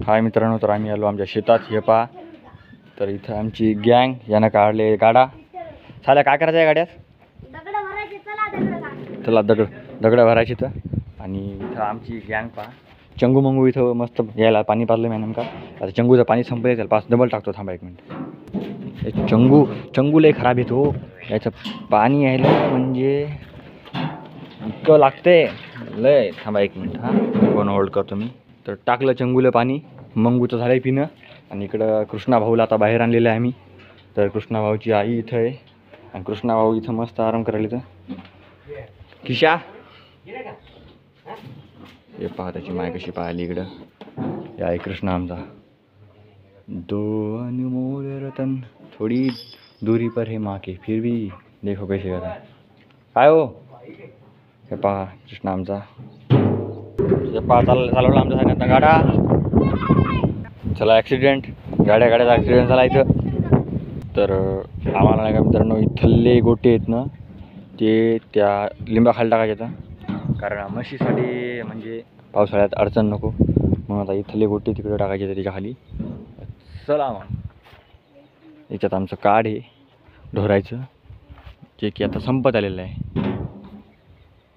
हाय मित्रांनो, तर आम्ही आलो आमच्या शेतात. हे पहा, तर इथं आमची गँग यानं काढले गाडा. साल्या काय करायचं आहे गाड्यात? चला दगड भरायची तर. आणि इथं आमची गँग पहा. चंगू मंगू इथं मस्त यायला पाणी पाजलं मी नेमका. आता चंगूचं पाणी संपलं, त्याला पाच डबल टाकतो. थांबा एक मिनिट. हे चंगू लय खराब येतो. याचं पाणी यायला म्हणजे इतकं लागते लय. थांबा एक मिनिट, हां फोन होल्ड करतो मी. तर टाकलं चंगूला पाणी, मंगूचं झालं आहे पिणं. आणि इकडं कृष्णा भाऊला आता बाहेर आणलेलं आहे आम्ही. तर कृष्णा भाऊची आई इथं आहे आणि कृष्णा भाऊ इथं मस्त आराम करायला. तर किशा हे पहा, त्याची माय कशी पाहिली इकडं. हे आहे कृष्णा आमचा. दो अनमोल रतन थोडी दूरी पर है माँ के, फिर भी देखो कैसे करा. काय हो, हे पहा कृष्णा आमचा. हे पहा चालवलं आमच्या सांगण्यात गाडा. चला ॲक्सिडेंट, गाड्याचा ॲक्सिडेंट झाला इथं. तर आम्हाला नाही का मित्रांनो, इथले गोटे आहेत ना, ते त्या लिंबाखाली टाकायचे तर. कारण म्हशीसाठी म्हणजे पावसाळ्यात अडचण नको म्हणून आता इथले गोटे तिकडे टाकायचे त्याच्या खाली. चला मग, याच्यात आमचं कार्ड आहे ढोरायचं, जे की आता संपत आलेलं आहे.